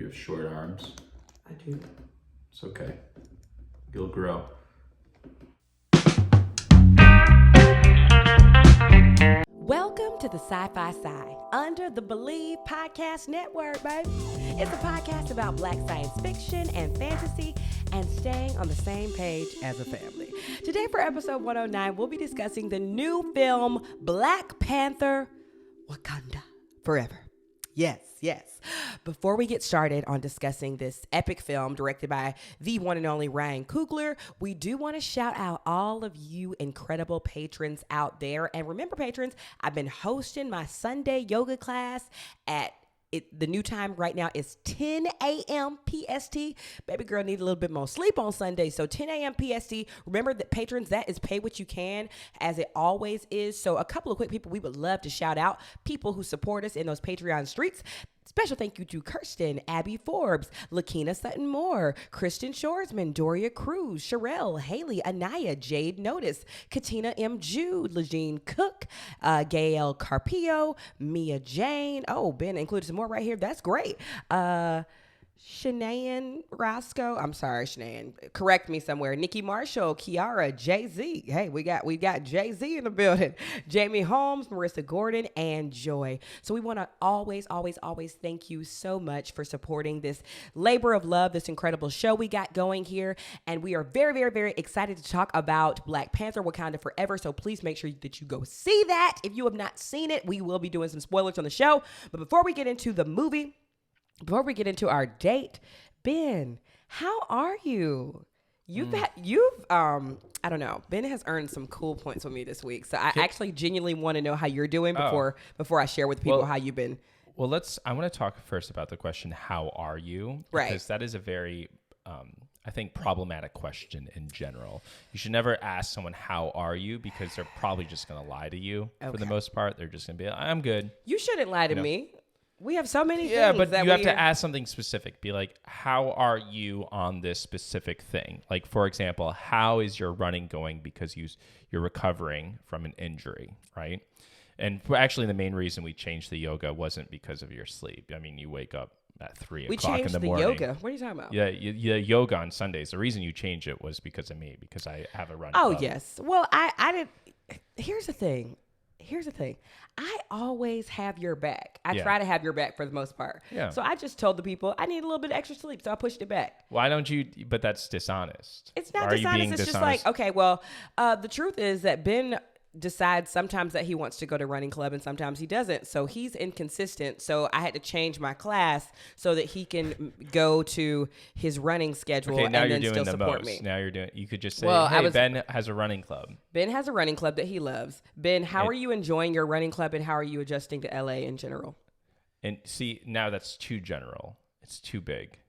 You have short arms. I do. It's okay. You'll grow. Welcome to the Sci-Fi Side, under the Believe Podcast Network, baby. It's a podcast about Black science fiction and fantasy and staying on the same page as a family. Today for episode 109, we'll be discussing the new film Black Panther, Wakanda Forever. Yes. Before we get started on discussing this epic film directed by the one and only Ryan Coogler, we do want to shout out all of you incredible patrons out there. And remember, patrons, I've been hosting my Sunday yoga class at the new time right now is 10 a.m. PST. Baby girl need a little bit more sleep on Sunday. So 10 a.m. PST. Remember that patrons, that is pay what you can, as it always is. So a couple of quick people we would love to shout out. People who support us in those Patreon streets. Special thank you to Kirsten, Abby Forbes, Lakina Sutton Moore, Kristen Shoresman, Doria Cruz, Sherelle, Haley, Anaya, Jade Notice, Katina M. Jude, Legine Cook, Gail Carpio, Mia Jane. Oh, Ben included some more right here. That's great. Shanayan Roscoe. I'm sorry, Shanayan. Correct me somewhere. Nikki Marshall, Kiara, Jay-Z. Hey, we got Jay-Z in the building. Jamie Holmes, Marissa Gordon, and Joy. So we want to always thank you so much for supporting this labor of love, this incredible show we got going here. And we are very excited to talk about Black Panther, Wakanda Forever. So please make sure that you go see that. If you have not seen it, we will be doing some spoilers on the show. But before we get into the movie, before we get into our date, Ben, how are you? I don't know. Ben has earned some cool points with me this week. So I actually genuinely want to know how you're doing before I share with people how you've been. Well, I want to talk first about the question, how are you? Because that is a very, I think, problematic question in general. You should never ask someone, how are you? Because they're probably just going to lie to you for the most part. They're just going to be, I'm good. You shouldn't lie to me. We have so many things. Yeah, but you have to ask something specific. Be like, how are you on this specific thing? Like, for example, how is your running going because you're recovering from an injury, right? And actually, the main reason we changed the yoga wasn't because of your sleep. I mean, you wake up at 3 o'clock in the morning. We changed the yoga. What are you talking about? Yeah, yoga on Sundays. The reason you changed it was because of me, because I have a running club. Oh, yes. Well, I didn't. Here's the thing. I always have your back. I try to have your back for the most part. Yeah. So I just told the people I need a little bit of extra sleep, so I pushed it back. Why don't you? But that's dishonest. It's not dishonest. It's just like, okay, well, the truth is that Ben decides sometimes that he wants to go to running club and sometimes he doesn't. So he's inconsistent. So I had to change my class so that he can go to his running schedule and then still support me. Now you're doing. You could just say, Ben has a running club. Ben has a running club that he loves. Ben, how are you enjoying your running club and how are you adjusting to LA in general? And see, now that's too general. It's too big.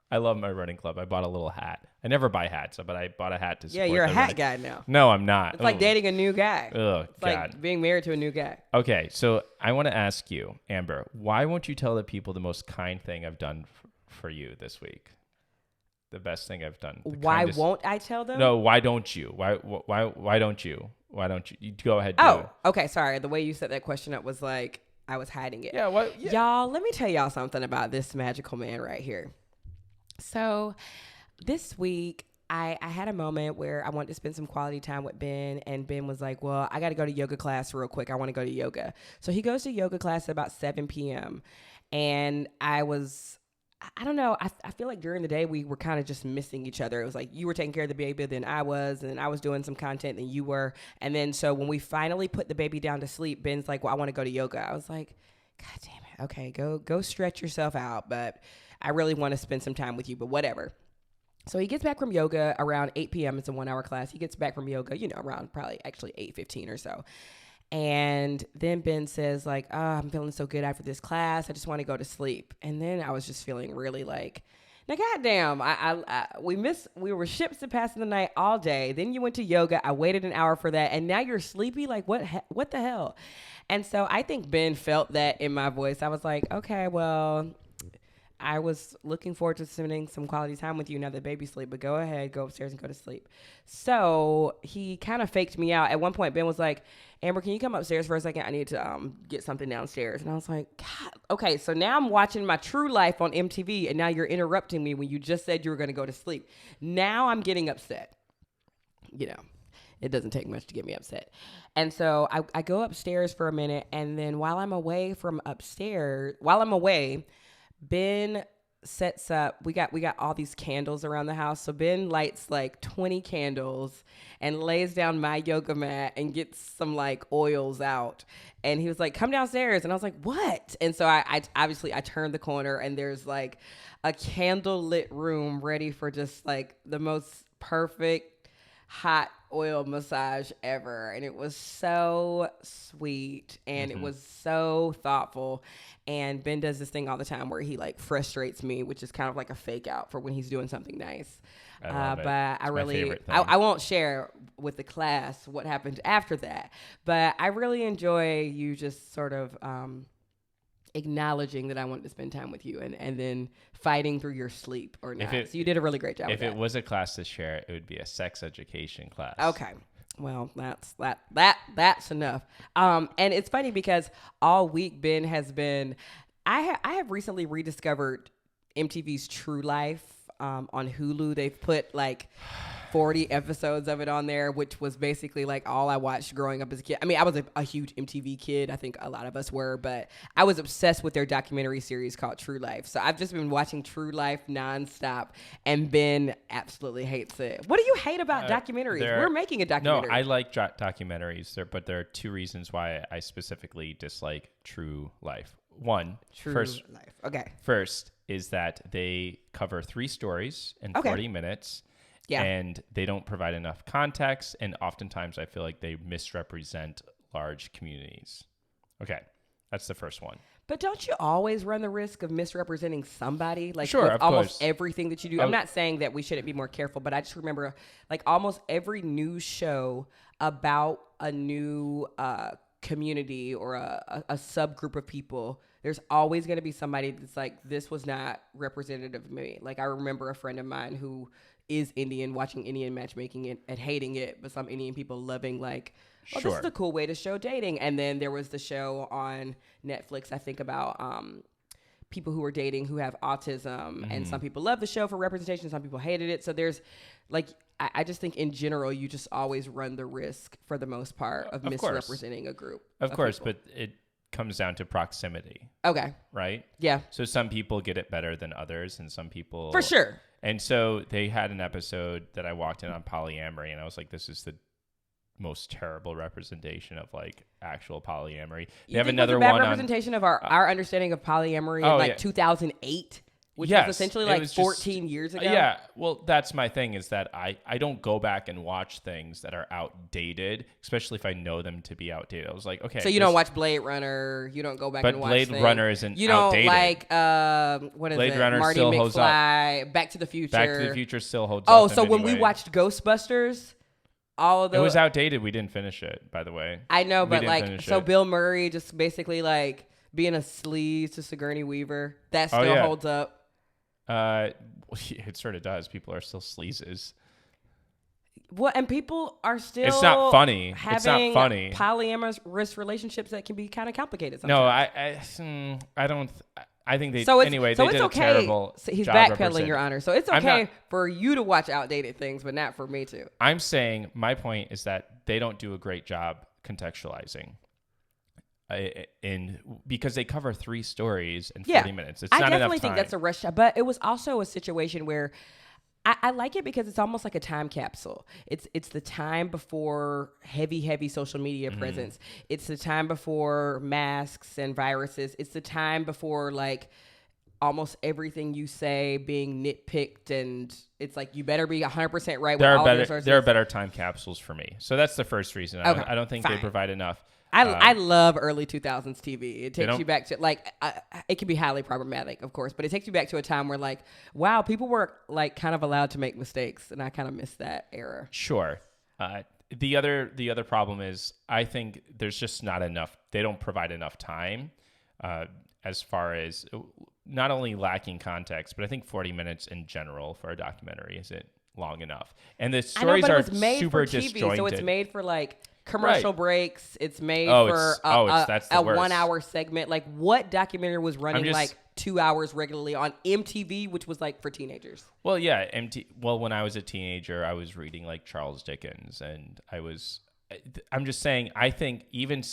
I love my running club. I bought a little hat. I never buy hats, but I bought a hat to support. Yeah, you're a hat guy now. No, I'm not. It's like dating a new guy. Oh, it's like being married to a new guy. Okay, so I want to ask you, Amber, why won't you tell the people the most kind thing I've done for you this week? The best thing I've done. Why won't I tell them? No, why don't you? Why don't you? Why don't you? You go ahead. Okay. Sorry. The way you set that question up was like I was hiding it. Yeah. Y'all, let me tell y'all something about this magical man right here. So this week, I had a moment where I wanted to spend some quality time with Ben, and Ben was like, well, I got to go to yoga class real quick. I want to go to yoga. So he goes to yoga class at about 7 p.m. And I don't know. I feel like during the day, we were kind of just missing each other. It was like you were taking care of the baby, then I was, and I was doing some content, and you were. And then so when we finally put the baby down to sleep, Ben's like, well, I want to go to yoga. I was like, God damn it. Okay, go stretch yourself out. But I really want to spend some time with you, but whatever. So he gets back from yoga around 8 p.m. It's a 1-hour class. He gets back from yoga, around probably actually 8:15 or so. And then Ben says like, I'm feeling so good after this class. I just want to go to sleep. And then I was just feeling really like, now, goddamn, we were ships to pass in the night all day. Then you went to yoga. I waited an hour for that. And now you're sleepy? Like, what the hell? And so I think Ben felt that in my voice. I was like, okay, well, I was looking forward to spending some quality time with you now that baby's asleep, but go ahead, go upstairs and go to sleep. So he kind of faked me out. At one point, Ben was like, Amber, can you come upstairs for a second? I need to get something downstairs. And I was like, God, okay, so now I'm watching my True Life on MTV, and now you're interrupting me when you just said you were going to go to sleep. Now I'm getting upset. You know, it doesn't take much to get me upset. And so I go upstairs for a minute, and then while I'm away, Ben sets up, we got all these candles around the house. So Ben lights like 20 candles and lays down my yoga mat and gets some like oils out. And he was like, come downstairs. And I was like, what? And so I obviously I turned the corner, and there's like a candle lit room ready for just like the most perfect hot oil massage ever. And it was so sweet, and it was so thoughtful. And Ben does this thing all the time where he like frustrates me, which is kind of like a fake out for when he's doing something nice. But I won't share with the class what happened after that, but I really enjoy you just sort of acknowledging that I wanted to spend time with you, and then fighting through your sleep or not. So you did a really great job. If it was a class to share, it would be a sex education class. Okay. Well, that's enough. And it's funny because all week Ben has been, I have recently rediscovered MTV's True Life on Hulu. They've put like 40 episodes of it on there, which was basically like all I watched growing up as a kid. I mean, I was a huge MTV kid. I think a lot of us were, but I was obsessed with their documentary series called True Life. So I've just been watching True Life nonstop, and Ben absolutely hates it. What do you hate about documentaries? We're making a documentary. No, I like documentaries, but there are two reasons why I specifically dislike True Life. One, Life. Okay. First is that they cover 3 stories in 40 minutes. Yeah. And they don't provide enough context. And oftentimes I feel like they misrepresent large communities. Okay. That's the first one. But don't you always run the risk of misrepresenting somebody? Like sure, with almost everything that you do. I'm not saying that we shouldn't be more careful, but I just remember like almost every news show about a new community or a subgroup of people, there's always going to be somebody that's like, this was not representative of me. Like I remember a friend of mine who is Indian, watching Indian matchmaking and hating it, but some Indian people loving like, oh, this is a cool way to show dating. And then there was the show on Netflix, I think, about people who are dating who have autism, and some people love the show for representation, some people hated it. So there's like, I just think in general, you just always run the risk for the most part of misrepresenting a group. Of course, people. But it comes down to proximity. Okay. Right? Yeah. So some people get it better than others, and some people... For sure. And so they had an episode that I walked in on polyamory, and I was like, this is the most terrible representation of like actual polyamory. They have another one representation of our understanding of polyamory in like 2008, which was essentially like 14 years ago. Yeah. Well, that's my thing, is that I don't go back and watch things that are outdated, especially if I know them to be outdated. I was like, okay. So you don't watch Blade Runner. You don't go back and watch Blade Runner isn't you don't outdated. Like, what is Blade it? Runner Marty still McFly, holds up. Back to the Future. Back to the Future still holds up. Oh, so when we watched Ghostbusters, all of those. It was outdated. We didn't finish it, by the way. I know, but like, so Bill Murray just basically like being a sleaze to Sigourney Weaver, that still holds up. It sort of does. People are still sleazes. Well, and people are still. It's not funny. It's not funny. Polyamorous relationships that can be kind of complicated sometimes. No, I don't. I think they. So anyway, they did a terrible. So he's backpedaling, Your Honor. So it's okay for you to watch outdated things, but not for me to. I'm saying my point is that they don't do a great job contextualizing. Because they cover 3 stories in 40 minutes. It's not enough time. I definitely think that's a rush job, but it was also a situation where I like it because it's almost like a time capsule. It's the time before heavy social media presence. It's the time before masks and viruses. It's the time before like almost everything you say being nitpicked, and it's like you better be 100% right with all your sources. There are better time capsules for me. So that's the first reason. Okay, I don't think they provide enough. I love early 2000s TV. It takes you back to like, it can be highly problematic, of course, but it takes you back to a time where like, wow, people were like kind of allowed to make mistakes, and I kind of miss that era. Sure. The other problem is I think there's just not enough. They don't provide enough time as far as not only lacking context, but I think 40 minutes in general for a documentary isn't long enough. And the stories but are it was made super for TV, disjointed. so it's made for like commercial breaks. It's made Oh, for that's the a worst. 1 hour segment. Like what documentary was running like 2 hours regularly on MTV, which was like for teenagers? Well, yeah, Well, when I was a teenager, I was reading like Charles Dickens, and I'm just saying. I think even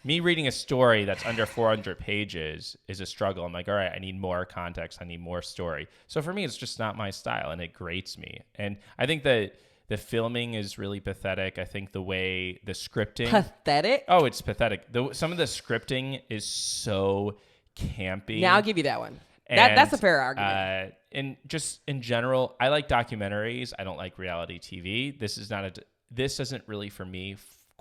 me reading a story that's under 400 pages is a struggle. I'm like, all right, I need more context. I need more story. So for me, it's just not my style, and it grates me. And I think that the filming is really pathetic. I think the way the scripting... Pathetic? Oh, it's pathetic. Some of the scripting is so campy. Now I'll give you that one. That's a fair argument. And just in general, I like documentaries. I don't like reality TV. This doesn't really, for me,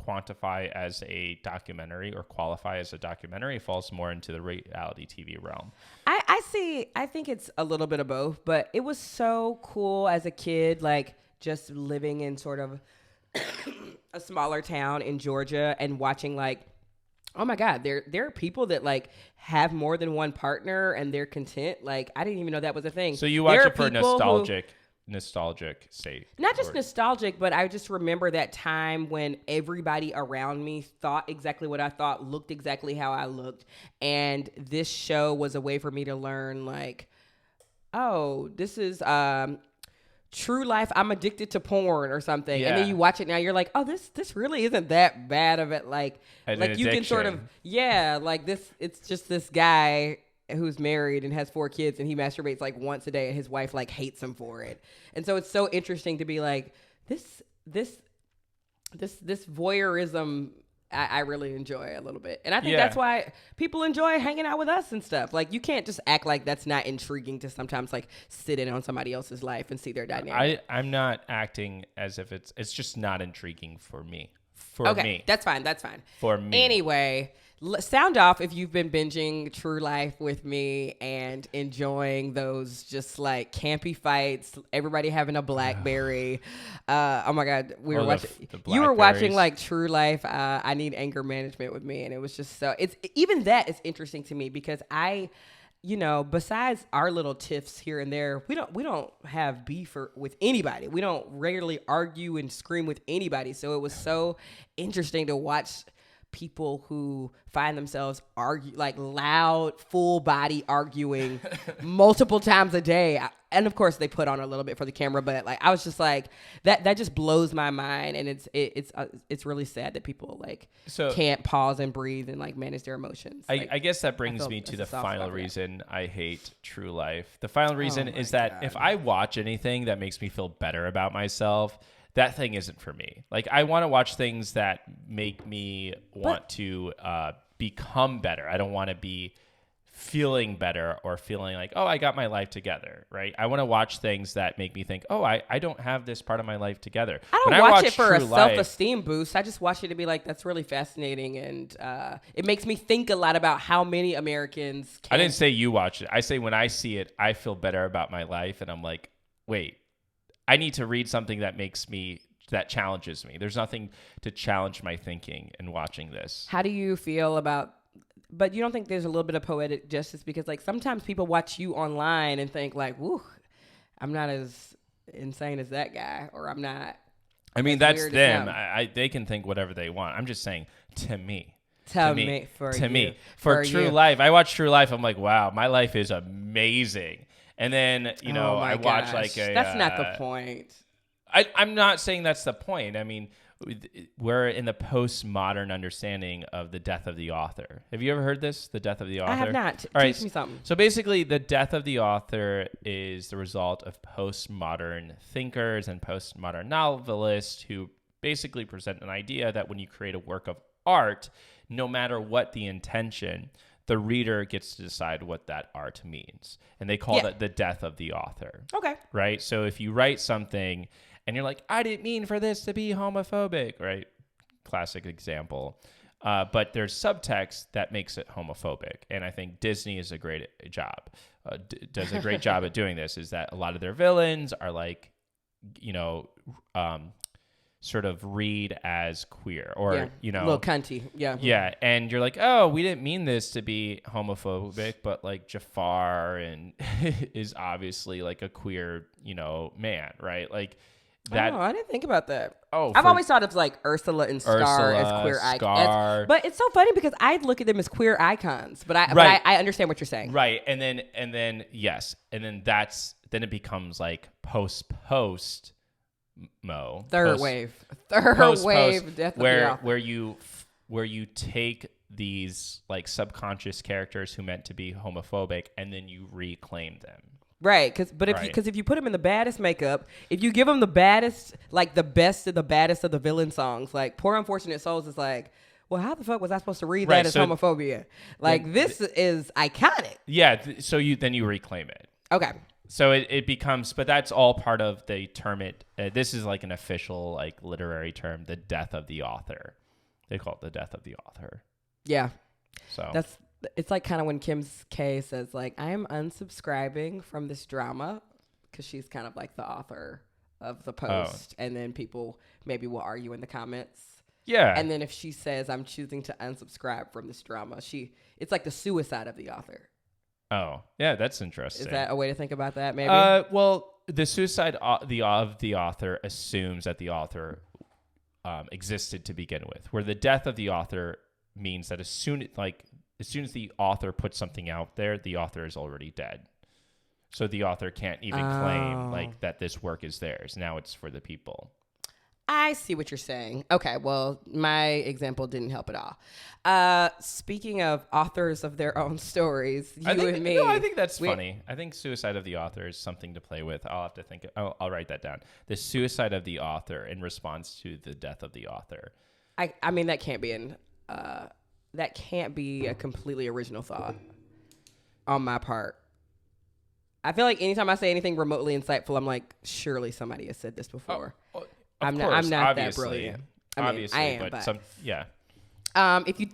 quantify as a documentary or qualify as a documentary. It falls more into the reality TV realm. I think it's a little bit of both, but it was so cool as a kid, like just living in sort of a smaller town in Georgia and watching like, oh my God, there are people that like have more than one partner and they're content. Like I didn't even know that was a thing. So you watch it for nostalgic sake. Not just nostalgic, but I just remember that time when everybody around me thought exactly what I thought, looked exactly how I looked. And this show was a way for me to learn like, oh, this is true life. I'm addicted to porn or something. Yeah. And then you watch it now, you're like, oh, this really isn't that bad of it. Like you can sort of, like this, it's just this guy who's married and has 4 kids and he masturbates like once a day and his wife like hates him for it. And so it's so interesting to be like, this voyeurism I really enjoy a little bit. And I think that's why people enjoy hanging out with us and stuff. Like you can't just act like that's not intriguing to sometimes like sit in on somebody else's life and see their dynamic. I'm not acting as if it's just not intriguing for me. Okay, that's fine. For me. Anyway, sound off if you've been binging True Life with me and enjoying those just like campy fights, everybody having a BlackBerry. Oh my God, we were watching. You were watching like True Life. I Need Anger Management with me, and it was just so. It's even that is interesting to me because besides our little tiffs here and there, we don't have beef with anybody. We don't regularly argue and scream with anybody. So it was so interesting to watch people who find themselves like loud, full body arguing multiple times a day. And of course they put on a little bit for the camera, but like I was just like that just blows my mind. And it's really sad that people like can't pause and breathe and like manage their emotions. I guess that brings me to the final reason I hate True Life. The final reason is that if I watch anything that makes me feel better about myself, that thing isn't for me. Like I want to watch things that make me want to become better. I don't want to be feeling better or feeling like, oh, I got my life together, right? I want to watch things that make me think, oh, I don't have this part of my life together. I don't watch it for a self-esteem boost. I just watch it to be like, that's really fascinating. And it makes me think a lot about how many Americans I didn't say you watch it. I say when I see it, I feel better about my life. And I'm like, wait, I need to read something that challenges me. There's nothing to challenge my thinking in watching this. How do you feel about, but you don't think there's a little bit of poetic justice because like sometimes people watch you online and think like, woo, I'm not as insane as that guy, or I'm not. I mean, that's them. They can think whatever they want. I'm just saying to me. For True Life. I watch True Life. I'm like, wow, my life is amazing. And then, I watch like a... That's not the point. I'm not saying that's the point. I mean, we're in the postmodern understanding of the death of the author. Have you ever heard this? The death of the author? I have not. Teach me something. So basically, the death of the author is the result of postmodern thinkers and postmodern novelists who basically present an idea that when you create a work of art, no matter what the intention, the reader gets to decide what that art means. And they call that the death of the author. Okay. Right? So if you write something and you're like, I didn't mean for this to be homophobic, right? Classic example. But there's subtext that makes it homophobic. And I think Disney is a great job, does a great job at doing this, is that a lot of their villains are like, sort of read as queer or, a little cunty. Yeah. Yeah. And you're like, oh, we didn't mean this to be homophobic, but like Jafar and is obviously like a queer, man, right? Like that. Oh, I didn't think about that. Oh, I've always thought of like Ursula and Scar as queer icons. But it's so funny because I look at them as queer icons, but I understand what you're saying. Right. And then yes. And then then it becomes like post third wave death of the author. where you take these like subconscious characters who meant to be homophobic and then you reclaim them. Right, because if you put them in the baddest makeup, if you give them the baddest, like the best of the baddest of the villain songs, like Poor Unfortunate Souls is like, well, how the fuck was I supposed to read that as homophobia? Like this is iconic. Yeah, so you reclaim it. Okay. So it becomes, but that's all part of the term. This is like an official like literary term, the death of the author. They call it the death of the author. Yeah. So it's like kind of when Kim K says like, I am unsubscribing from this drama because she's kind of like the author of the post. And then people maybe will argue in the comments. Yeah. And then if she says I'm choosing to unsubscribe from this drama, it's like the suicide of the author. Oh, yeah, that's interesting. Is that a way to think about that, maybe? Well, the suicide of the author assumes that the author existed to begin with, where the death of the author means that as soon as the author puts something out there, the author is already dead. So the author can't even claim like that this work is theirs. Now it's for the people. I see what you're saying. Okay, well, my example didn't help at all. Speaking of authors of their own stories, and me. No, I think that's funny. I think suicide of the author is something to play with. I'll have to think. I'll write that down. The suicide of the author in response to the death of the author. I mean, that can't be a completely original thought on my part. I feel like anytime I say anything remotely insightful, I'm like, surely somebody has said this before. I'm not that brilliant. Obviously, I am, but yeah. If you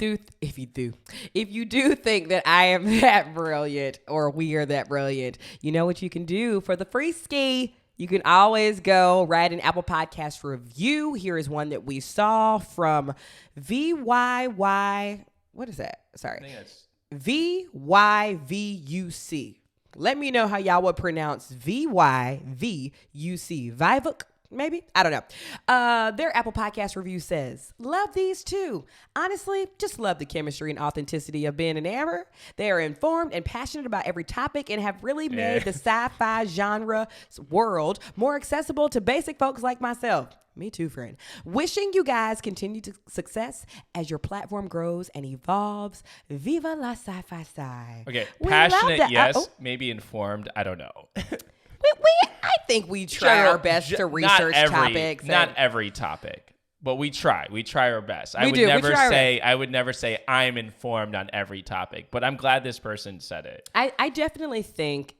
do think that I am that brilliant or we are that brilliant, you know what you can do for the free ski. You can always go write an Apple Podcast review. Here is one that we saw from VYY. What is that? Sorry. I think that's VYVUC. Let me know how y'all would pronounce VYVUC. Vivuk. Maybe? I don't know. Their Apple Podcast review says, love these two. Honestly, just love the chemistry and authenticity of Ben and Amber. They are informed and passionate about every topic and have really made the sci-fi genre world more accessible to basic folks like myself. Me too, friend. Wishing you guys continued success as your platform grows and evolves. Viva la sci-fi sci. Okay, passionate, yes. Maybe informed, I don't know. I think we try our best to research topics. Not every topic, but we try. We try our best. I would never say I'm informed on every topic, but I'm glad this person said it. I definitely think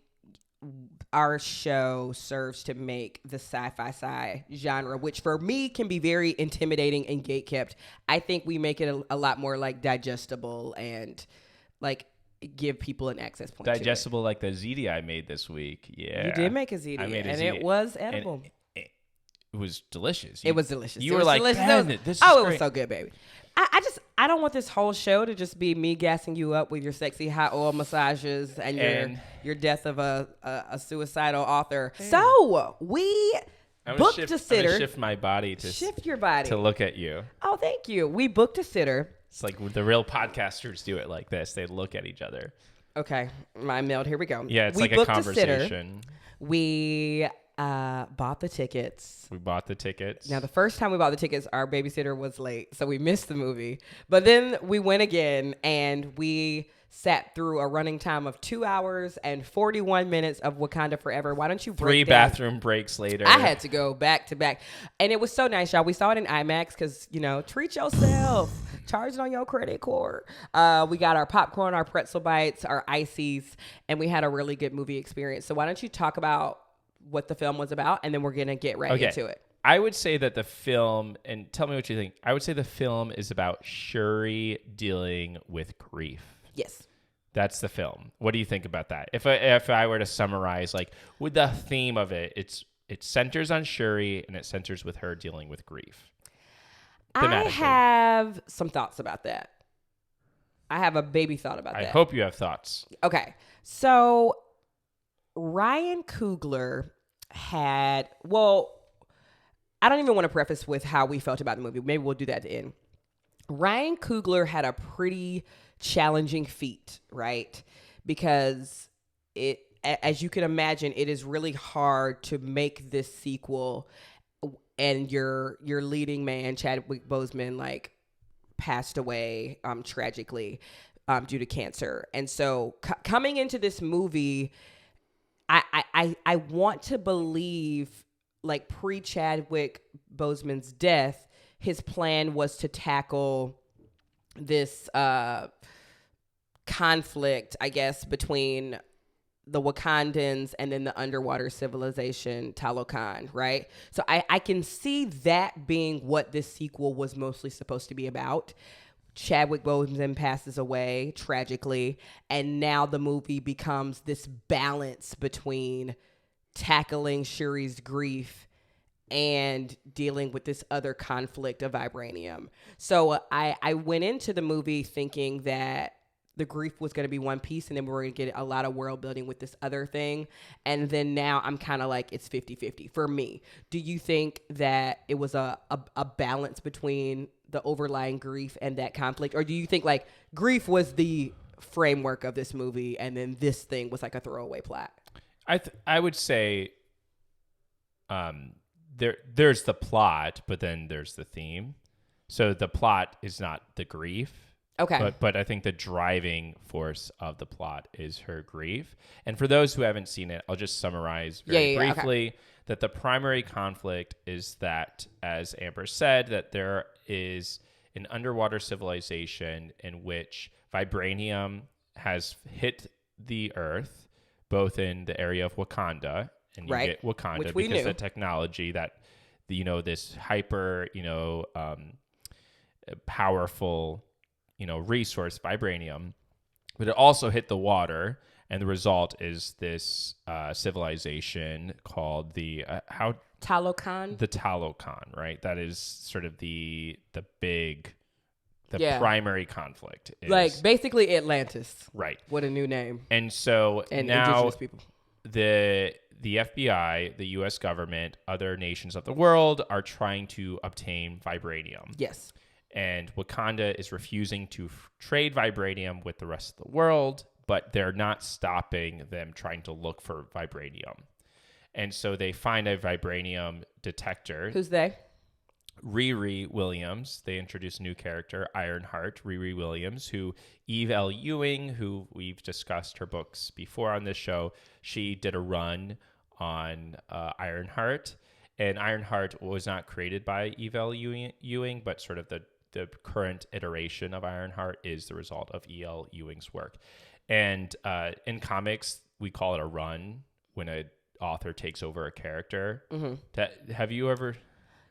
our show serves to make the sci-fi sci genre, which for me can be very intimidating and gatekept. I think we make it a lot more like digestible and like give people an access point. Digestible, like the ziti I made this week. Yeah, you did make a ziti, it was edible. It was delicious. It was delicious. You were like, delicious. this is great. It was so good, baby. I don't want this whole show to just be me gassing you up with your sexy hot oil massages and your death of a suicidal author. Hey. So we booked a sitter. I'm gonna shift my body to shift your body to look at you. Oh, thank you. We booked a sitter. It's like the real podcasters do it like this. They look at each other. Okay, my meld. Here we go. Yeah, it's like a conversation. We bought the tickets. Now, the first time we bought the tickets, our babysitter was late, so we missed the movie. But then we went again, and we sat through a running time of 2 hours and 41 minutes of Wakanda Forever. Why don't you break 3 bathroom breaks later? I had to go back to back. And it was so nice, y'all. We saw it in IMAX because, treat yourself. Charge it on your credit card. We got our popcorn, our pretzel bites, our ices, and we had a really good movie experience. So why don't you talk about what the film was about, and then we're going to get right into it. I would say that the film, and tell me what you think, I would say the film is about Shuri dealing with grief. Yes. That's the film. What do you think about that? If I were to summarize, like, with the theme of it, it centers on Shuri, and it centers with her dealing with grief. I have some thoughts about that. I have a baby thought about that. I hope you have thoughts. Okay. So Ryan Coogler had, I don't even want to preface with how we felt about the movie. Maybe we'll do that at the end. Ryan Coogler had a pretty challenging feat, right? Because as you can imagine, it is really hard to make this sequel, and your leading man, Chadwick Boseman, like passed away tragically due to cancer. And so coming into this movie, I want to believe, like, pre-Chadwick Boseman's death, his plan was to tackle this conflict, I guess, between the Wakandans and then the underwater civilization Talokan, right? So I can see that being what this sequel was mostly supposed to be about. Chadwick Boseman passes away tragically, and now the movie becomes this balance between tackling Shuri's grief and dealing with this other conflict of vibranium. So I went into the movie thinking that the grief was going to be one piece, and then we were going to get a lot of world building with this other thing. And then now I'm kind of like, it's 50-50 for me. Do you think that it was a balance between the overlying grief and that conflict? Or do you think, like, grief was the framework of this movie, and then this thing was like a throwaway plot? I would say there's the plot, but then there's the theme. So the plot is not the grief. Okay. But I think the driving force of the plot is her grief. And for those who haven't seen it, I'll just summarize very briefly that the primary conflict is that, as Amber said, that there is an underwater civilization in which vibranium has hit the Earth, both in the area of Wakanda, and you get Wakanda which we because knew. the technology that, this hyper, powerful, resource, vibranium, but it also hit the water, and the result is this civilization called the Talokan. The Talokan, right? That is sort of the Yeah. primary conflict. Is, Like, basically Atlantis. right. What a new name. And so And now indigenous people. the FBI, the U.S. government, other nations of the world are trying to obtain vibranium. Yes. And Wakanda is refusing to trade vibranium with the rest of the world, but they're not stopping them trying to look for vibranium. And so they find a vibranium detector. Who's they? Riri Williams. They introduce a new character, Ironheart, Riri Williams, who Eve L. Ewing, who we've discussed her books before on this show, she did a run on Ironheart. And Ironheart was not created by Eve L. Ewing, but sort of the current iteration of Ironheart is the result of E.L. Ewing's work. And in comics, we call it a run when an author takes over a character. Mm-hmm. Have you ever...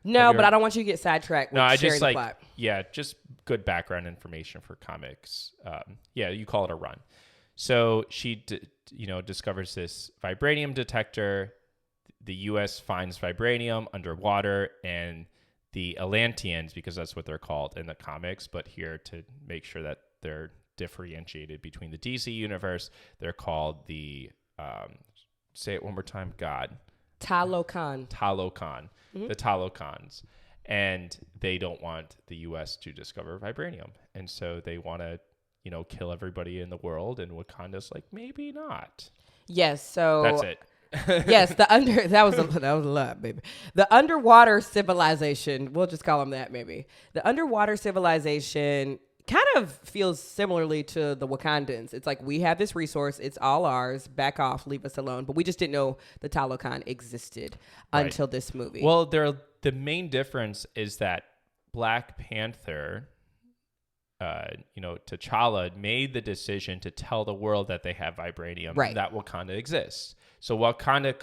No, but I don't want you to get sidetracked with I sharing just the like, plot. yeah, just good background information for comics. You call it a run. So she, discovers this vibranium detector. The U.S. finds vibranium underwater, and the Atlanteans, because that's what they're called in the comics, but here to make sure that they're differentiated between the DC universe, they're called the, say it one more time, God. Talokan. Mm-hmm. The Talokans. And they don't want the U.S. to discover vibranium. And so they want to, kill everybody in the world. And Wakanda's like, maybe not. Yes, so... That's it. Yes, that was a lot, baby. The underwater civilization, we'll just call them that, maybe. The underwater civilization kind of feels similarly to the Wakandans. It's like, we have this resource, it's all ours, back off, leave us alone. But we just didn't know the Talokan existed until this movie. Well, the main difference is that Black Panther, T'Challa made the decision to tell the world that they have vibranium, right, that Wakanda exists. So Wakanda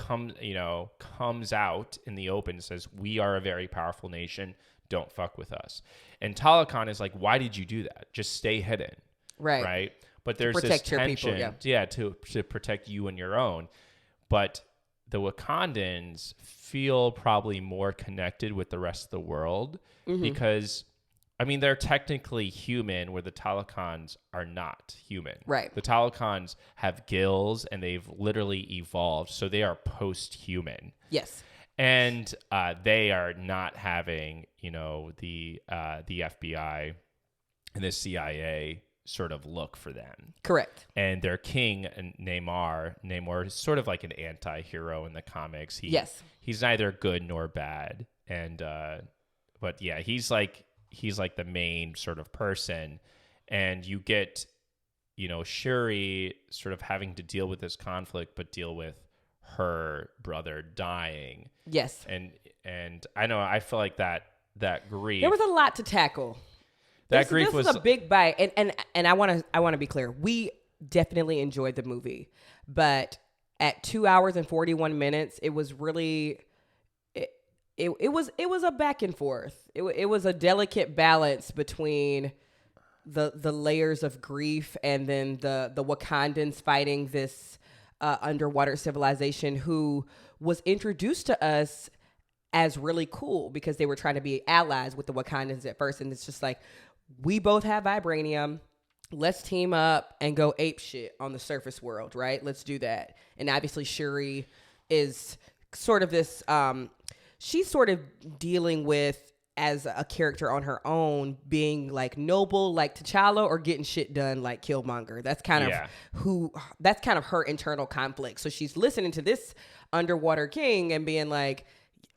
comes out in the open and says, we are a very powerful nation. Don't fuck with us. And Talokan is like, why did you do that? Just stay hidden. Right. But there's this tension, to protect you and your own. But the Wakandans feel probably more connected with the rest of the world because, I mean, they're technically human where the Talokans are not human. Right. The Talokans have gills and they've literally evolved. So they are post-human. Yes. And they are not having, you know, the FBI and the CIA sort of look for them. Correct. And their king, Namor is sort of like an anti-hero in the comics. He's neither good nor bad. And but yeah, he's like the main sort of person. And you get, you know, Shuri sort of having to deal with this conflict, but deal with her brother dying. Yes. And I know, I feel like that grief. There was a lot to tackle. This was a big bite, and I want to be clear. We definitely enjoyed the movie, but at 2 hours and 41 minutes, it was really it was a back and forth. It was a delicate balance between the layers of grief and then the Wakandans fighting this underwater civilization who was introduced to us as really cool because they were trying to be allies with the Wakandans at first, and it's just like, we both have vibranium. Let's team up and go ape shit on the surface world, right? Let's do that. And obviously Shuri is sort of this, she's sort of dealing with, as a character on her own, being like noble like T'Challa or getting shit done like Killmonger. That's kind of her internal conflict. So she's listening to this underwater king and being like,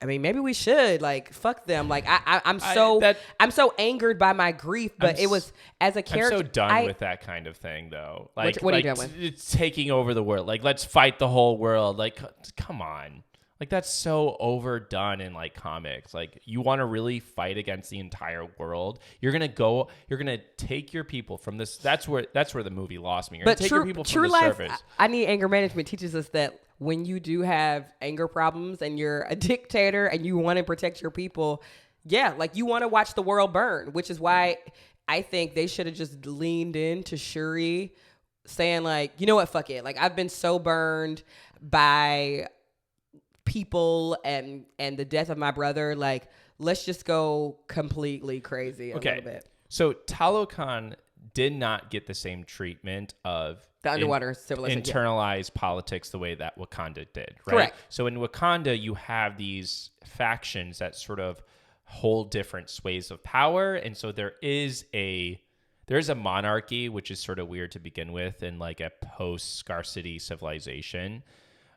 I mean, maybe we should, like, fuck them. Like, I'm so angered by my grief, but it was, as a character. I'm so done with that kind of thing, though. Like, what are you done with? It's taking over the world. Like, let's fight the whole world. Like, come on. Like, that's so overdone in, like, comics. Like, you want to really fight against the entire world. You're going to take your people from this. That's where the movie lost me. You're going to take your people from the surface. I Need Anger Management teaches us that when you do have anger problems and you're a dictator and you want to protect your people, yeah, like you want to watch the world burn, which is why I think they should have just leaned into Shuri saying like, you know what, fuck it. Like, I've been so burned by people and the death of my brother. Like, let's just go completely crazy a little bit. So Talokan did not get the same treatment of the underwater civilization, internalized politics the way that Wakanda did, right? Correct. So in Wakanda, you have these factions that sort of hold different sways of power, and so there is a monarchy, which is sort of weird to begin with, in like a post-scarcity civilization.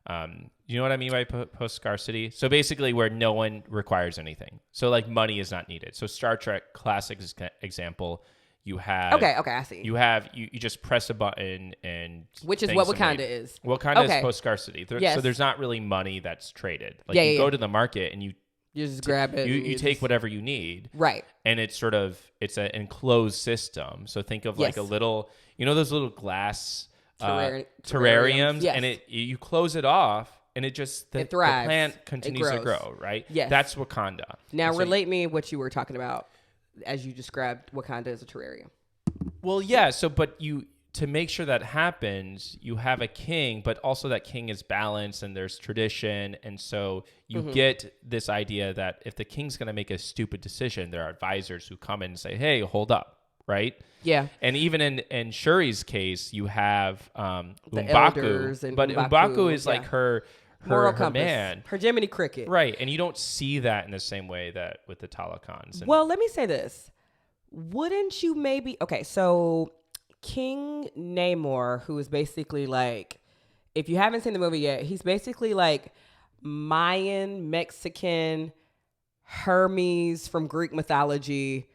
You know what I mean by post-scarcity? So basically where no one requires anything. So like money is not needed. So Star Trek, classic example. You have I see. You just press a button and which is what Wakanda is. Wakanda is post scarcity. So there's not really money that's traded. Like you go to the market and you just grab it. You take whatever you need. Right. And it's an enclosed system. So think of like a little, you know, those little glass terrariums, yes. and you close it off and it just the plant continues to grow, right? Yes. That's Wakanda. Now relate me what you were talking about as you described Wakanda as a terrarium. Well, yeah. So, but to make sure that happens, you have a king, but also that king is balanced and there's tradition. And so you get this idea that if the king's going to make a stupid decision, there are advisors who come in and say, hey, hold up. Right? Yeah. And even in Shuri's case, you have the M'Baku. But M'Baku is like her moral compass, man. Her Jiminy Cricket. Right. And you don't see that in the same way that with the Talokans. Well, let me say this. Wouldn't you maybe... Okay, so King Namor, who is basically like... If you haven't seen the movie yet, he's basically like Mayan, Mexican, Hermes from Greek mythology...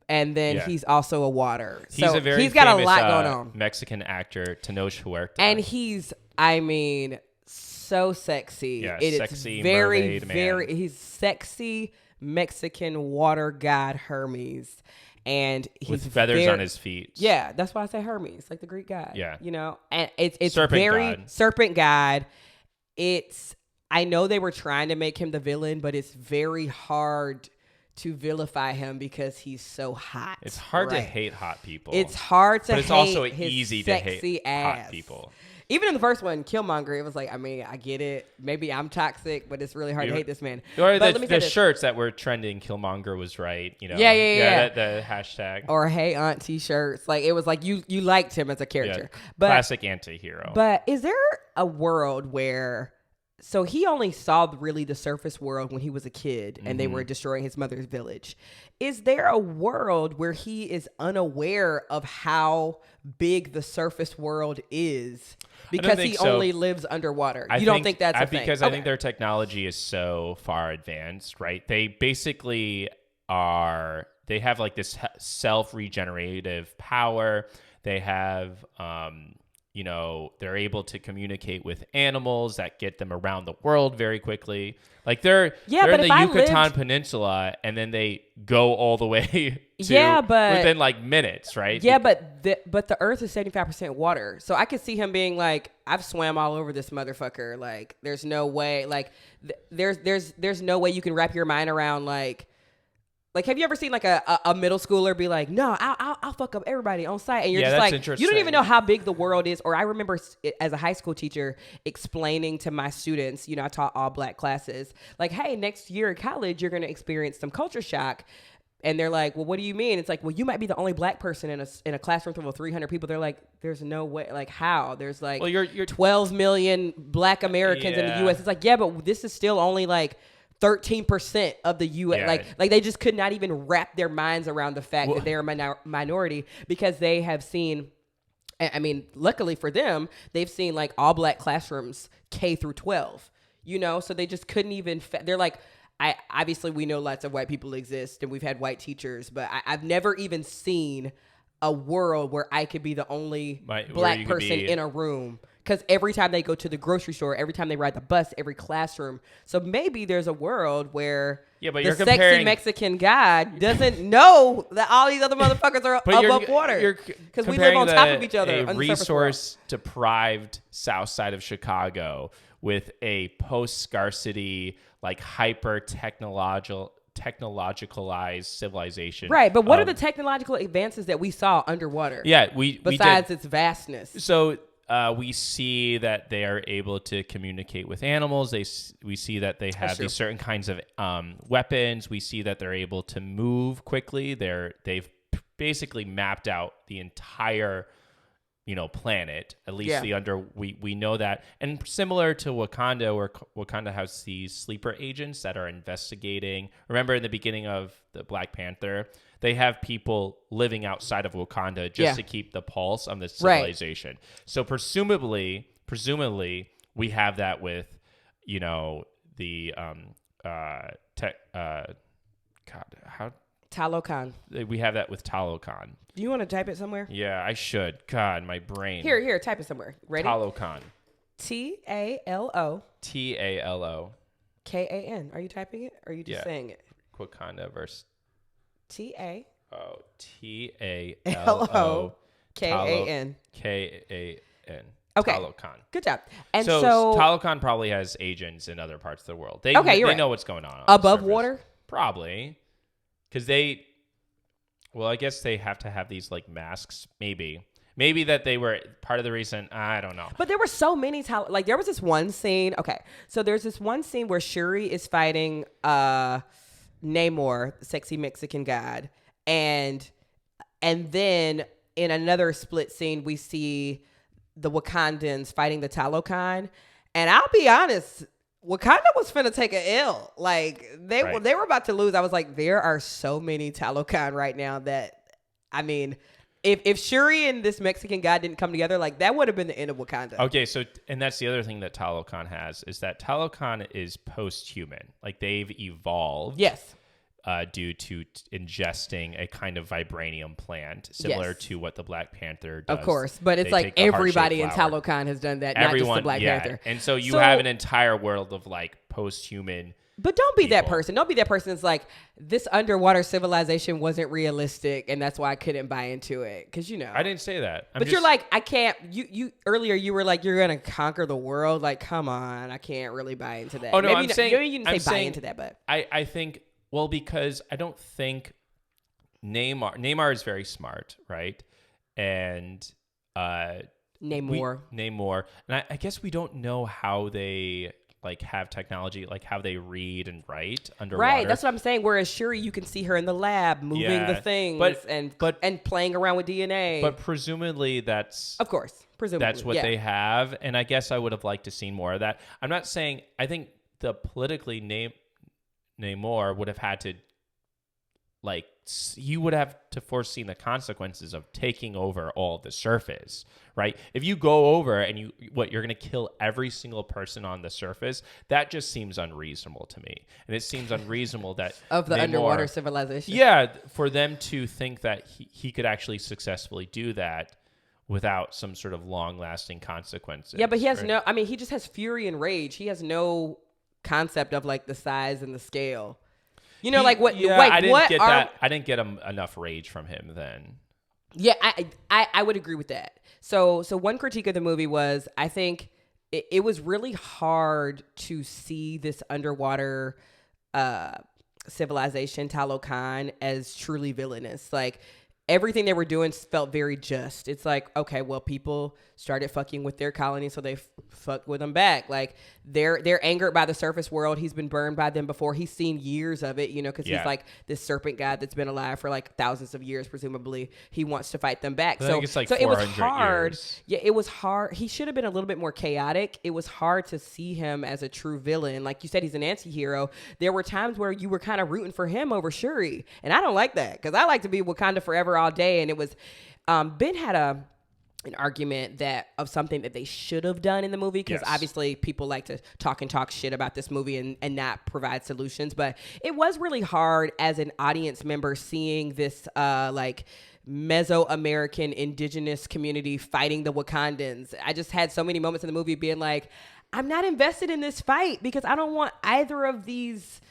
And then he's also a water. He's so a very he's got famous, a lot going on. Mexican actor, Tenoch Huerta. And he's, I mean, so sexy. Yeah, it sexy is very, mermaid very, man. He's sexy Mexican water god Hermes. And he's with feathers on his feet. Yeah, that's why I say Hermes, like the Greek god. Yeah. You know, and it's serpent very god. Serpent god. I know they were trying to make him the villain, but it's very hard to vilify him because he's so hot. It's hard to hate hot people. It's hard to hate but it's also his easy to sexy hate ass. hot people. Even in the first one, Killmonger, it was like, I mean, I get it. Maybe I'm toxic, but it's really hard to hate this man. Or But let me say the this. shirts that were trending, Killmonger was right. You know. Yeah. The hashtag. Or hey aunt t-shirts. Like it was like you liked him as a character. Yeah, But classic anti-hero. But is there a world where, so he only saw really the surface world when he was a kid and they were destroying his mother's village. Is there a world where he is unaware of how big the surface world is because he only lives underwater? You don't think that's a thing? Because I think their technology is so far advanced, right? They basically they have like this self-regenerative power. They have, they're able to communicate with animals that get them around the world very quickly. Like they're in the Yucatan Peninsula, and then they go all the way to within like minutes, right? Yeah, but the Earth is 75% water, so I could see him being like, I've swam all over this motherfucker. Like, there's no way. Like, there's no way you can wrap your mind around like, have you ever seen like a middle schooler be like, no, I'll fuck up everybody on site, and you're just like, you don't even know how big the world is. Or I remember as a high school teacher explaining to my students, I taught all black classes, like, hey, next year at college you're going to experience some culture shock. And they're like, well, what do you mean? It's like, well, you might be the only black person in a classroom full of 300 people. They're like, there's no way. Like, how? There's like, well, you're 12 million black Americans in the U.S. It's like, yeah, but this is still only like 13% of the U.S. Yeah. Like they just could not even wrap their minds around the fact that they're a minority, because they have seen, I mean, luckily for them, they've seen like all black classrooms K through 12, so they just couldn't even, they're like, obviously we know lots of white people exist and we've had white teachers, but I've never even seen a world where I could be the only black person in a room. Because every time they go to the grocery store, every time they ride the bus, every classroom. So maybe there's a world where the sexy Mexican guy doesn't know that all these other motherfuckers are above water. Because we live on top of each other. A resource-deprived south side of Chicago with a post-scarcity, like technologicalized civilization. Right, but what are the technological advances that we saw underwater? Yeah, besides its vastness. So we see that they are able to communicate with animals. We see that they have these certain kinds of weapons. We see that they're able to move quickly. They've basically mapped out the entire planet, at least we know that. And similar to Wakanda, where Wakanda has these sleeper agents that are investigating. Remember in the beginning of the Black Panther, they have people living outside of Wakanda just to keep the pulse on this civilization. Right. So presumably we have that with, the Talokan. We have that with Talokan. Do you want to type it somewhere? Yeah, I should. God, my brain. Here, type it somewhere. Ready? Talokan. Talo. Talo. Kan. Are you typing it, or are you just saying it? Wakanda versus Talo. Kan. Kan. Okay. Talokan. Good job. And so Talokan probably has agents in other parts of the world. They know what's going on above water? Probably. Because I guess they have to have these like masks. Maybe that they were part of the reason. I don't know. But there were so many like there was this one scene. Okay, so there's this one scene where Shuri is fighting Namor, the sexy Mexican god, and then in another split scene we see the Wakandans fighting the Talokan. And I'll be honest, Wakanda was finna take an L. Like they were about to lose. I was like, there are so many Talokan right now that, I mean, if Shuri and this Mexican guy didn't come together, like that would have been the end of Wakanda. Okay, so and that's the other thing that Talokan has is that Talokan is post-human. Like they've evolved. Yes. Due to ingesting a kind of vibranium plant, similar to what the Black Panther does. Of course, but it's like everybody in Talokan has done that, not just the Black Panther. And so you have an entire world of like post-human. But don't be that person. Don't be that person that's like, this underwater civilization wasn't realistic, and that's why I couldn't buy into it. Because, I didn't say that. You're like, I can't. You earlier you were like, you're going to conquer the world. Like, come on. I can't really buy into that. Oh, no, maybe you didn't say buy into that, but. I think, well, because I don't think Neymar is very smart, right? And Namor. Namor. And I guess we don't know how they like have technology, like how they read and write underwater. Right, that's what I'm saying. Whereas Shuri, you can see her in the lab moving the things and playing around with DNA. But presumably that's what they have. And I guess I would have liked to see more of that. I'm not saying, I think the politically Namor would have had to, like, you would have to foresee the consequences of taking over all the surface, right? If you go over and you're going to kill every single person on the surface, that just seems unreasonable to me. And it seems unreasonable that of the Namor, underwater civilization. Yeah, for them to think that he could actually successfully do that without some sort of long-lasting consequences. Yeah, but he has he just has fury and rage. He has no concept of like the size and the scale. You know, like what? Yeah, wait, I didn't what get are, that. I didn't get enough rage from him then. Yeah, I would agree with that. So one critique of the movie was I think it was really hard to see this underwater civilization, Talokan, as truly villainous. Like everything they were doing felt very just. It's like, okay, well, people started fucking with their colony, so they fucked with them back. Like they're angered by the surface world. He's been burned by them before. He's seen years of it, you know, because he's like this serpent god that's been alive for like thousands of years, presumably. He wants to fight them back. I think it's like so it was 400 hard. years. Yeah, it was hard. He should have been a little bit more chaotic. It was hard to see him as a true villain. Like you said, he's an anti-hero. There were times where you were kind of rooting for him over Shuri, and I don't like that because I like to be Wakanda forever all day. And it was Ben had an argument that of something that they should have done in the movie because obviously people like to talk shit about this movie and not provide solutions, but it was really hard as an audience member seeing this like Mesoamerican indigenous community fighting the Wakandans. I just had so many moments in the movie being like, I'm not invested in this fight because I don't want either of these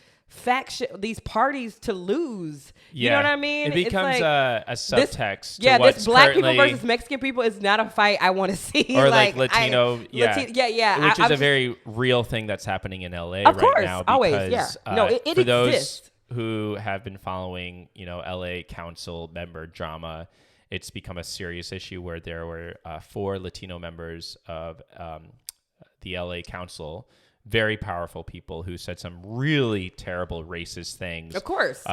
these parties to lose. You know what I mean? It becomes like, a subtext. This black people versus Mexican people is not a fight I want to see. Or like Latino, which is a very real thing that's happening in LA of course, right now. Always, no, it for those exists. who have been following, LA council member drama, it's become a serious issue where there were 4 Latino members of the LA council, very powerful people who said some really terrible racist things. Of course.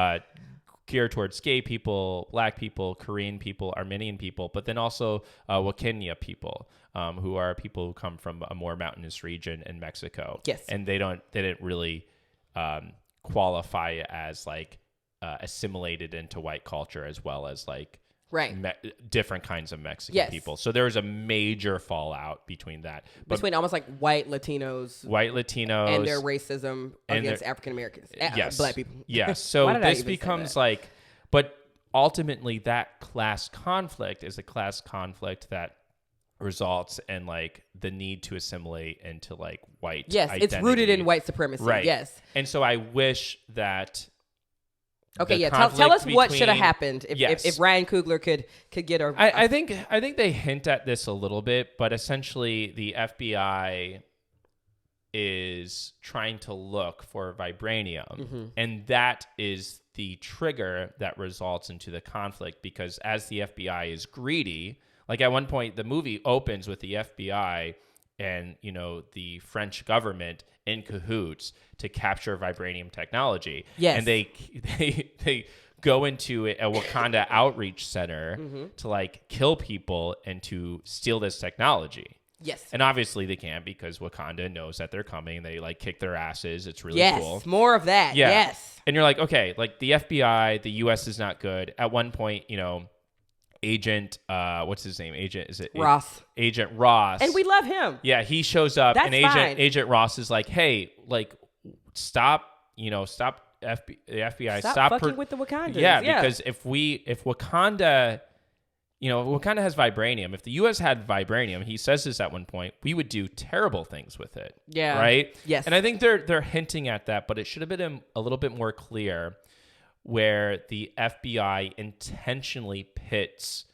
Geared towards gay people, black people, Korean people, Armenian people, but then also Wakanda people, who are people who come from a more mountainous region in Mexico. Yes. And they didn't really qualify as like assimilated into white culture as well as like different kinds of Mexican people. So there was a major fallout between that. Between almost like white Latinos and their racism against African Americans, black people. Yes. So this becomes like, but ultimately that class conflict is a class conflict that results in like the need to assimilate into like white identity. It's rooted in white supremacy. Right. Yes. And so I wish that okay, tell us what should have happened if Ryan Coogler could get a... I think they hint at this a little bit, but essentially the FBI is trying to look for vibranium, and that is the trigger that results into the conflict because as the FBI is greedy, like at one point the movie opens with the FBI and the French government in cahoots to capture vibranium technology. Yes. And they go into a Wakanda outreach center to like kill people and to steal this technology. Yes. And obviously they can't because Wakanda knows that they're coming. They like kick their asses. It's really cool. Yes, more of that. Yeah. Yes. And you're like, okay, like the FBI, the US is not good. At one point, Agent, what's his name? Ross. Agent Ross. And we love him. Yeah, he shows up and Agent Ross is like, hey, like, stop the FBI. Stop fucking with the Wakandans. Yeah, because if Wakanda, Wakanda has vibranium. If the U.S. had vibranium, he says this at one point, we would do terrible things with it. Yeah. Right? Yes. And I think they're hinting at that, but it should have been a little bit more clear where the FBI intentionally pits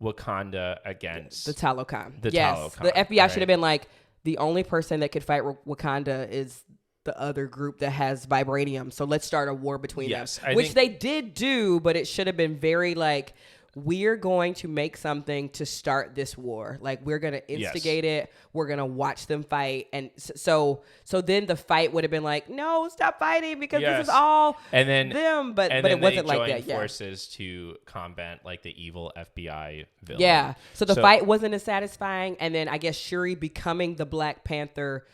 Wakanda against the Talokan. The FBI should have been like, the only person that could fight Wakanda is the other group that has vibranium. So let's start a war between them. Which they did do, but it should have been very like, we're going to make something to start this war. Like, we're going to instigate it. We're going to watch them fight. And so then the fight would have been like, no, stop fighting because this is all and then them. But and it then wasn't they like joined that. Yeah. forces to combat like the evil FBI villain. Yeah. So the fight wasn't as satisfying. And then I guess Shuri becoming the Black Panther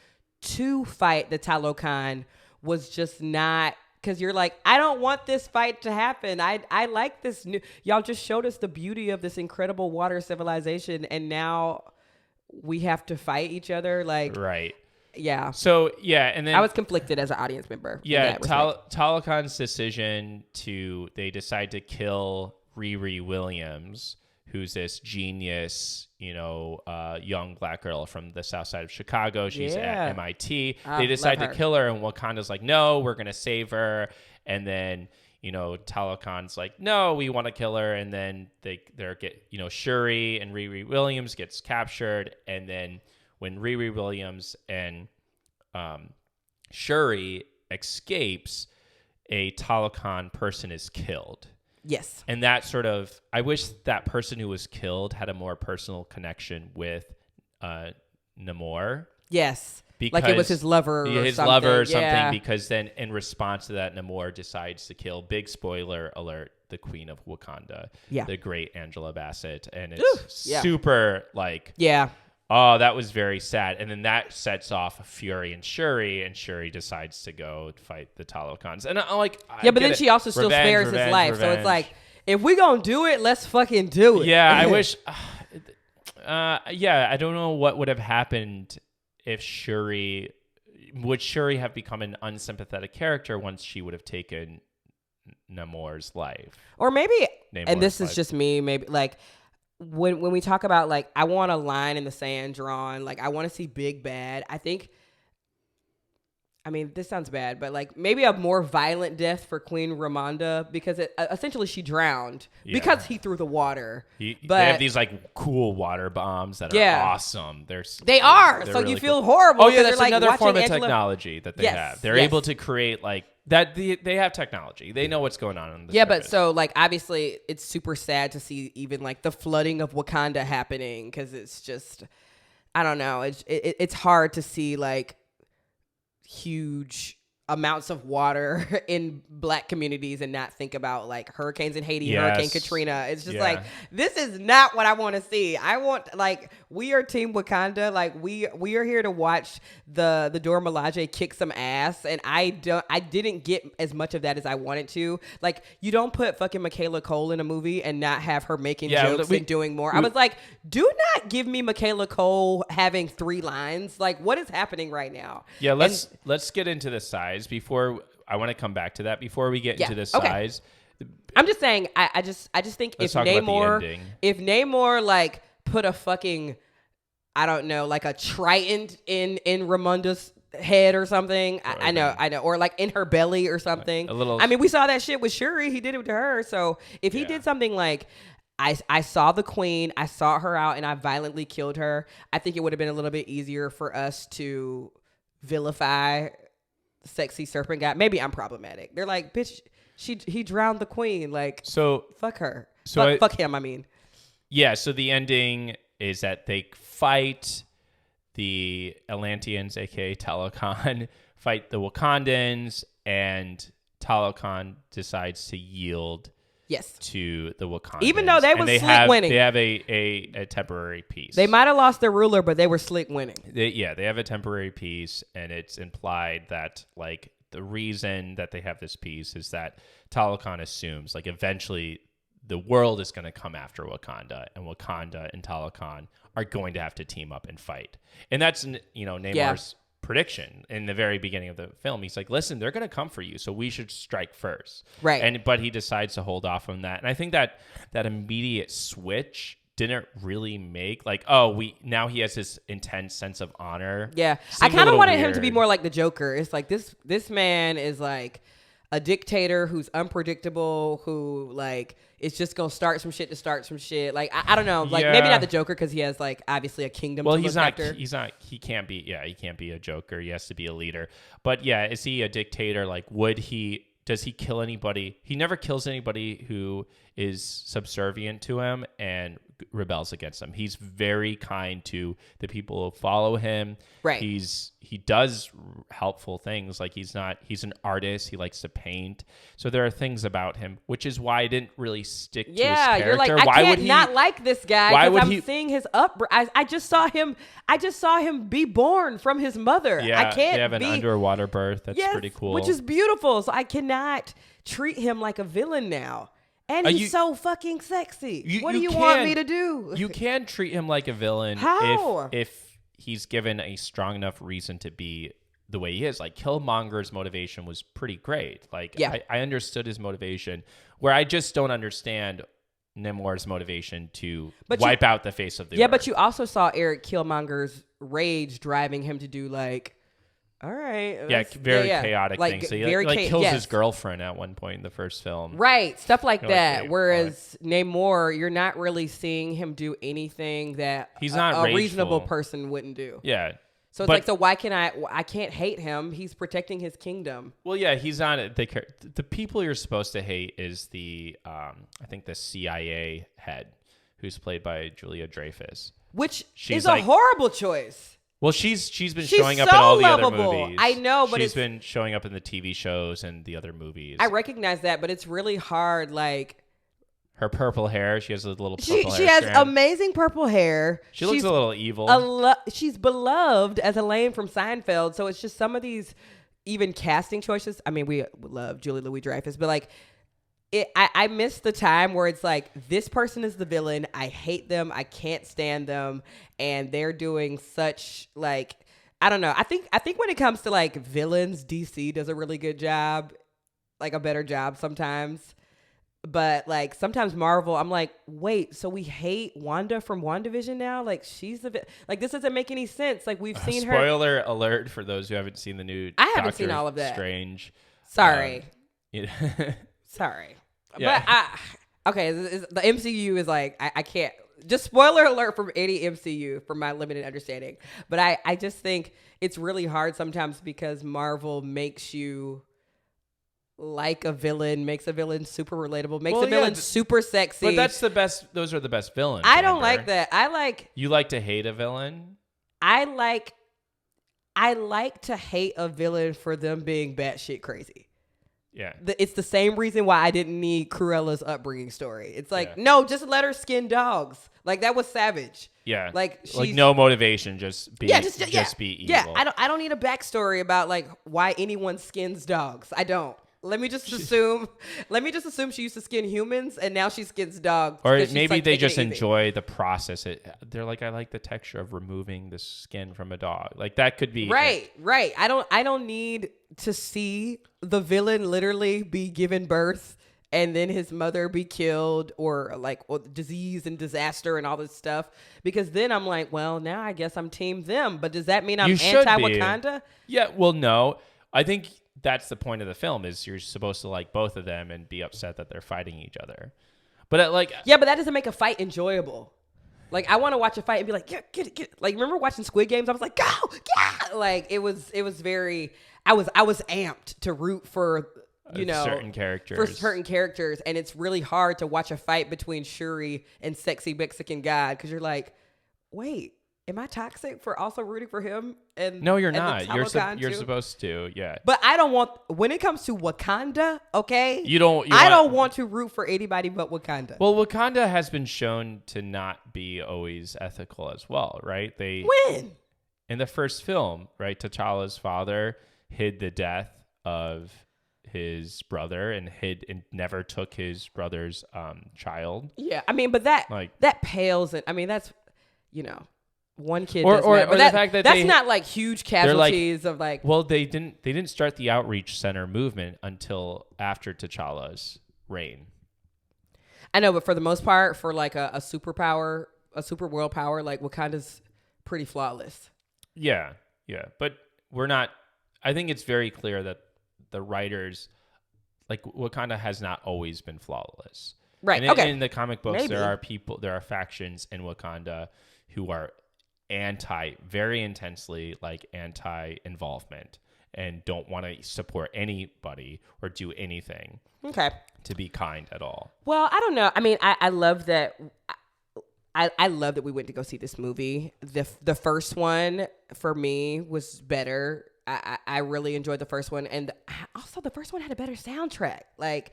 to fight the Talokan was just not, because you're like, I don't want this fight to happen. I like this new, y'all just showed us the beauty of this incredible water civilization, and now we have to fight each other. Like, right. Yeah. So yeah, and then I was conflicted as an audience member. Yeah, Talokan's decision they decide to kill Riri Williams, who's this genius, young black girl from the south side of Chicago. She's at MIT. They decide to kill her, and Wakanda's like, no, we're going to save her. And then, Talokan's like, no, we want to kill her. And then Shuri and Riri Williams gets captured. And then when Riri Williams and Shuri escapes, a Talokan person is killed. Yes. And that I wish that person who was killed had a more personal connection with Namor. Yes. Because like it was his lover or something. Because then in response to that, Namor decides to kill, big spoiler alert, the Queen of Wakanda. Yeah. The great Angela Bassett. And it's super like... Yeah. Oh, that was very sad. And then that sets off Fury and Shuri decides to go fight the Talokans. And I'm like, but then she also still spares his life. So it's like, if we gonna do it, let's fucking do it. Yeah, I wish. I don't know what would have happened if would Shuri have become an unsympathetic character once she would have taken Namor's life? Or maybe, and this life. is just me, maybe like, when we talk about like, I want a line in the sand drawn, like I want to see big bad. I mean, this sounds bad, but like maybe a more violent death for Queen Ramonda, because essentially she drowned because he threw the water. They have these like cool water bombs that are awesome. They're so really you feel cool. horrible. Oh yeah, that's like another form of Angela... technology that they have. They're able to create like that. They have technology. They know what's going on in the surface. But so like obviously it's super sad to see even like the flooding of Wakanda happening, because it's just, I don't know. It's hard to see like huge amounts of water in black communities and not think about like hurricanes in Haiti, Hurricane Katrina. It's just like, this is not what I want to see. I want, like, we are Team Wakanda. Like we are here to watch the Dora Milaje kick some ass, and I didn't get as much of that as I wanted to. Like, you don't put fucking Michaela Cole in a movie and not have her making jokes and doing more. I was like, do not give me Michaela Cole having 3 lines. Like, what is happening right now? Yeah, let's get into the size before I want to come back to that. Before we get into the size, I'm just saying, I just think if Namor like put a fucking, I don't know, like a trident in Ramonda's head or something. I know, or like in her belly or something. A little. I mean, we saw that shit with Shuri. He did it to her. So if he did something like, I saw the queen, I saw her out, and I violently killed her, I think it would have been a little bit easier for us to vilify sexy serpent guy. Maybe I'm problematic. They're like, bitch, he drowned the queen. Like, so fuck her. So fuck him. I mean, yeah. So the ending is that they fight the Atlanteans, aka Talokan, fight the Wakandans, and Talokan decides to yield. Yes. To the Wakandans. Even though they were slick winning. They have a temporary peace. They might have lost their ruler, but they were slick winning. They have a temporary peace, and it's implied that like the reason that they have this peace is that Talokan assumes like eventually the world is going to come after Wakanda, and Wakanda and Talokan are going to have to team up and fight. And that's, Namor's prediction in the very beginning of the film. He's like, listen, they're going to come for you, so we should strike first. Right. But he decides to hold off on that. And I think that immediate switch didn't really make like, now he has this intense sense of honor. Yeah. I kind of wanted him to be more like the Joker. It's like this man is like a dictator who's unpredictable, who like is just gonna start some shit. Like I don't know, like maybe not the Joker, because he has like obviously a kingdom. Well, to he's look not. after. He's not. He can't be. Yeah, he can't be a Joker. He has to be a leader. But yeah, is he a dictator? Like, would he does he kill anybody? He never kills anybody who is subservient to him and rebels against him. He's very kind to the people who follow him. Right. He does helpful things. Like he's an artist. He likes to paint. So there are things about him, which is why I didn't really stick to his character. You're like, I can't not like this guy because I'm seeing his I just saw him be born from his mother. Yeah, I can't they have an underwater birth. That's pretty cool. Which is beautiful. So I cannot treat him like a villain now. And he's so fucking sexy. What do you want me to do? You can treat him like a villain. How? If he's given a strong enough reason to be the way he is. Like Killmonger's motivation was pretty great. Like I understood his motivation, where I just don't understand Namor's motivation to wipe out the face of the earth. But you also saw Eric Killmonger's rage driving him to do like, all right. Very chaotic like, things. So he kills his girlfriend at one point in the first film. Right. Stuff like that. Okay, whereas Namor, you're not really seeing him do anything that he's not a reasonable person wouldn't do. Yeah. So it's like, so why can I can't hate him. He's protecting his kingdom. Well, yeah, he's not. The people you're supposed to hate is I think the CIA head, who's played by Julia Dreyfus. Which is a horrible choice. Well, she's been showing up in all the other movies. I know, but she's been showing up in the TV shows and the other movies. I recognize that, but it's really hard. Like her purple hair, she has a little purple hair. She has amazing purple hair. She looks a little evil. She's beloved as Elaine from Seinfeld. So it's just some of these even casting choices. I mean, we love Julie Louis-Dreyfus, but like. I miss the time where it's like, this person is the villain. I hate them. I can't stand them. And they're doing such like, I don't know. I think when it comes to like villains, DC does a really good job, like a better job sometimes. But like sometimes Marvel, I'm like, wait, so we hate Wanda from WandaVision now? Like she's the like this doesn't make any sense. Like we've seen her. Spoiler alert for those who haven't seen the new. I haven't seen all of that. Strange. Sorry. Sorry. Yeah. But the MCU is like, I can't, just spoiler alert from any MCU from my limited understanding. But I just think it's really hard sometimes because Marvel makes you like a villain, makes a villain super relatable, makes a villain super sexy. But that's the best, those are the best villains. I don't like that. You like to hate a villain? I like to hate a villain for them being batshit crazy. Yeah. It's the same reason why I didn't need Cruella's upbringing story. It's like, no, just let her skin dogs. Like that was savage. Yeah. Like no motivation, just be evil. Yeah, I don't need a backstory about like why anyone skins dogs. I don't. Let me just assume she used to skin humans and now she skins dogs. Or maybe they just enjoy the process. They're like, I like the texture of removing the skin from a dog. Like that could be right. I don't need to see the villain literally be given birth and then his mother be killed or disease and disaster and all this stuff, because then I'm like, well, now I guess I'm team them. But does that mean I'm anti-Wakanda? Yeah. Well, no. I think that's the point of the film, is you're supposed to like both of them and be upset that they're fighting each other. But but that doesn't make a fight enjoyable. Like I want to watch a fight and be like, yeah, get it. Like remember watching Squid Games? I was like, go, yeah. Like it was very. I was amped to root for certain characters, and it's really hard to watch a fight between Shuri and sexy Mexican guy because you're like, wait. Am I toxic for also rooting for him? And no, you're not. You're supposed to, yeah. But I don't want, when it comes to Wakanda, okay? I don't want to root for anybody but Wakanda. Well, Wakanda has been shown to not be always ethical as well, right? When? In the first film, right? T'Challa's father hid the death of his brother and never took his brother's child. Yeah, I mean, but that pales in, I mean, that's, one kid or but the fact that that's not like huge casualties of like. Well, they didn't start the outreach center movement until after T'Challa's reign. I know, but for the most part, for like a superpower, a super world power, like Wakanda's pretty flawless. Yeah, but we're not. I think it's very clear that the writers, like Wakanda, has not always been flawless. Right. And in the comic books, there are factions in Wakanda who are very intensely like anti-involvement, and don't want to support anybody or do anything Okay. to be kind at all. Well, I don't know. I mean, I love that. I love that we went to go see this movie. The first one for me was better. I really enjoyed the first one, and also the first one had a better soundtrack. Like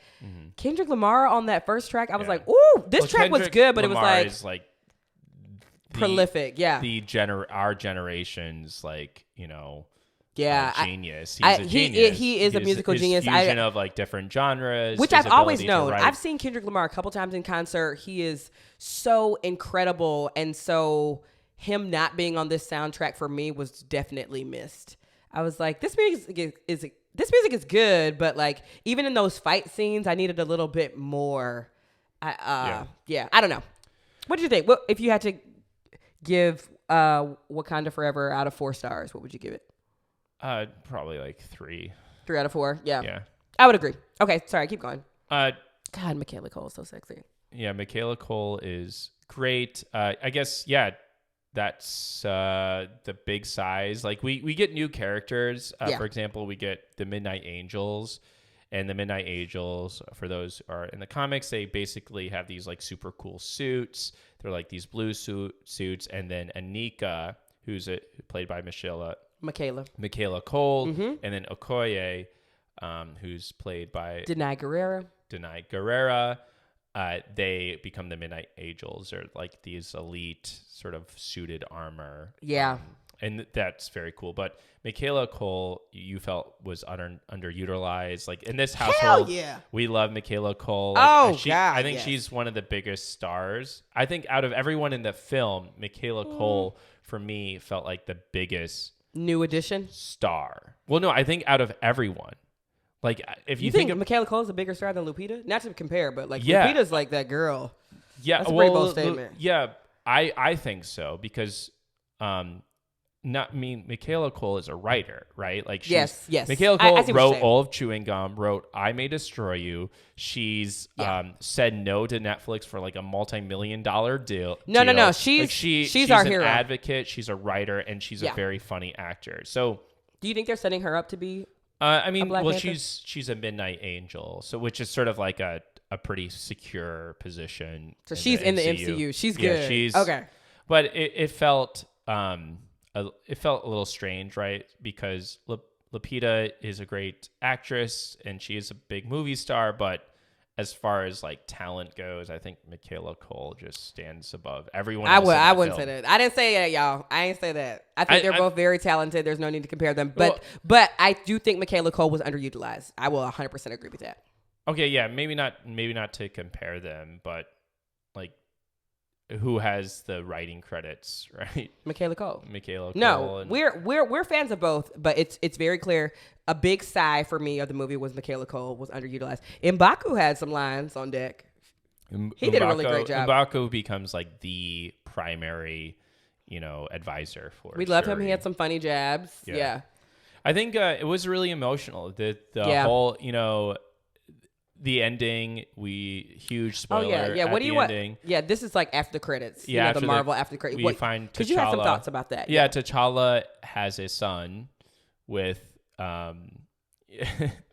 Kendrick Lamar on that first track, I was like, "Ooh, this track was good," but Lamar it was is like prolific. Yeah, our generation's like genius. He's a he genius. he is a musical his genius. Fusion of like different genres, which his I've always ability to known. write. I've seen Kendrick Lamar a couple times in concert. He is so incredible, and so him not being on this soundtrack for me was definitely missed. I was like, this music is good, but like even in those fight scenes, I needed a little bit more. I don't know. What do you think? What if you had to give Wakanda Forever out of 4 stars? What would you give it? Probably like 3. 3 out of 4. Yeah. Yeah. I would agree. Okay, sorry, keep going. God, Michaela Cole is so sexy. Yeah, Michaela Cole is great. I guess, yeah, that's the big size. Like we get new characters. For example, we get the Midnight Angels. And the Midnight Angels, for those who are in the comics, they basically have these like super cool suits. They're like these blue suits. And then Anika, who's played by Michaela Cole. And then Okoye, who's played by Denai Guerrera. They become the Midnight Angels. They're like these elite sort of suited armor. Yeah. And that's very cool. But Michaela Cole, you felt was underutilized. Like in this household, we love Michaela Cole. Like, I think she's one of the biggest stars. I think out of everyone in the film, Michaela Cole, for me, felt like the biggest new addition star. Well, no, I think out of everyone. Like if you think Michaela Cole's a bigger star than Lupita? Not to compare, but like Lupita's like that girl. Yeah, that's a pretty bold statement. I think so because Michaela Cole is a writer, right? Like she's, yes. Michaela Cole wrote all of Chewing Gum, wrote I May Destroy You. She's said no to Netflix for like a multi-million-dollar deal. No. She's our hero. An advocate. She's a writer, and she's a very funny actor. So, do you think they're setting her up to be? She's a Midnight Angel, so which is sort of like a pretty secure position. So she's in the MCU. She's good. Yeah, she's okay. But it felt a little strange, right? Because Lupita is a great actress and she is a big movie star, but as far as like talent goes, I think Michaela Cole just stands above everyone else. I wouldn't say that. I didn't say that, y'all. I ain't say that. I think they're both very talented. There's no need to compare them. But I do think Michaela Cole was underutilized. I will 100% agree with that. Okay, yeah, maybe not to compare them, but like who has the writing credits, right? Michaela Cole. No, we're fans of both, but it's very clear. A big sigh for me of the movie was Michaela Cole was underutilized. M'Baku had some lines on deck. He did a really great job. M'Baku becomes like the primary, advisor for. We love him. He had some funny jabs. Yeah. I think it was really emotional. The whole, the ending, huge spoiler. What do you want? Yeah, this is like after the credits. Yeah, the Marvel after the credits. We find T'Challa. Because you had some thoughts about that. Yeah, T'Challa has a son with Nakia,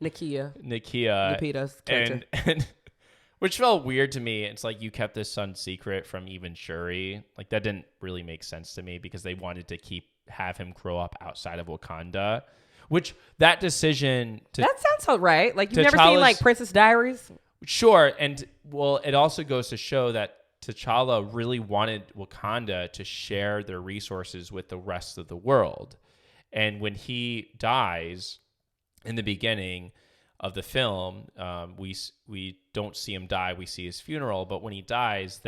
Lupita's character, and which felt weird to me. It's like you kept this son secret from even Shuri. Like that didn't really make sense to me because they wanted to have him grow up outside of Wakanda. Which that decision that sounds so right. Like you've never seen like Princess Diaries? Sure. And well, it also goes to show that T'Challa really wanted Wakanda to share their resources with the rest of the world. And when he dies in the beginning of the film, we don't see him die. We see his funeral. But when he dies,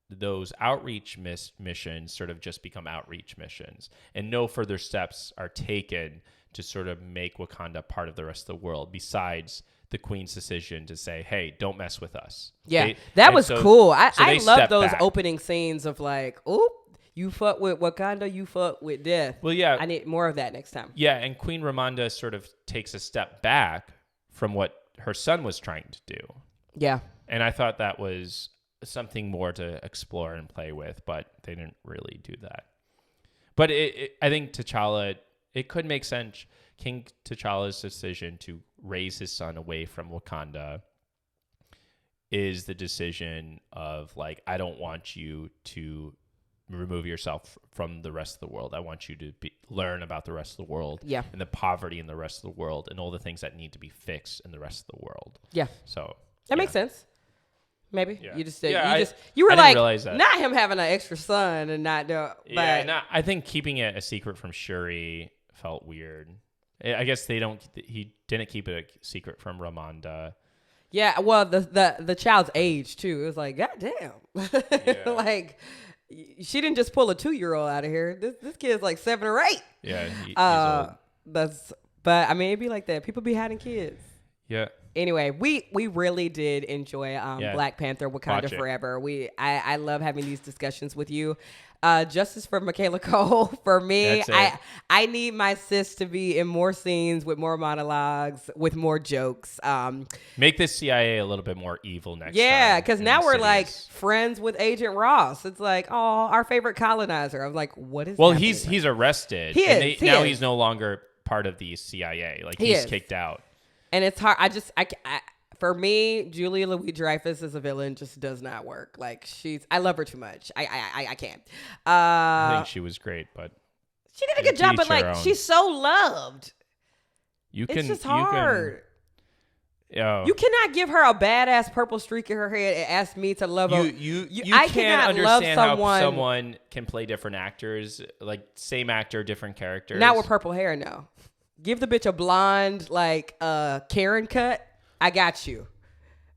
those outreach missions sort of just become outreach missions. And no further steps are taken to sort of make Wakanda part of the rest of the world besides the Queen's decision to say, hey, don't mess with us. Yeah, that was cool. I love those opening scenes of like, oop, you fuck with Wakanda, you fuck with death. Well, yeah. I need more of that next time. Yeah, and Queen Ramonda sort of takes a step back from what her son was trying to do. Yeah. And I thought that was something more to explore and play with, but they didn't really do that. But I think T'Challa, it could make sense King T'Challa's decision to raise his son away from Wakanda is the decision of like, I don't want you to remove yourself from the rest of the world. I want you to learn about the rest of the world, and the poverty in the rest of the world, and all the things that need to be fixed in the rest of the world. Yeah. So that makes sense. Maybe Yeah. you just Yeah, you were I didn't like, realize that. not him having an extra son and not do. But I think keeping it a secret from Shuri felt weird. I guess he didn't keep it a secret from Ramonda. yeah, well, the child's age too. It was like, God damn, like she didn't just pull a 2-year-old out of here. This kid's like 7 or 8. Yeah, he's old. But I mean, it'd be like that. People be hiding kids. Yeah. Anyway, we really did enjoy Black Panther, Wakanda Forever. I love having these discussions with you. Justice for Michaela Cole. For me, I need my sis to be in more scenes with more monologues, with more jokes. Make this CIA a little bit more evil next time. Yeah, because now we're like friends with Agent Ross. It's like, oh, our favorite colonizer. I'm like, what is? Well, he's arrested. He he's no longer part of the CIA. Like he's kicked out. And it's hard. For me, Julia Louis-Dreyfus as a villain just does not work. Like I love her too much. I can't. I think she was great, but she did a good job. But like, she's so loved. It's just hard. You cannot give her a badass purple streak in her head and ask me to love her. I can't understand how someone can play different actors, like same actor, different characters. Not with purple hair, no. Give the bitch a blonde, like Karen cut. I got you.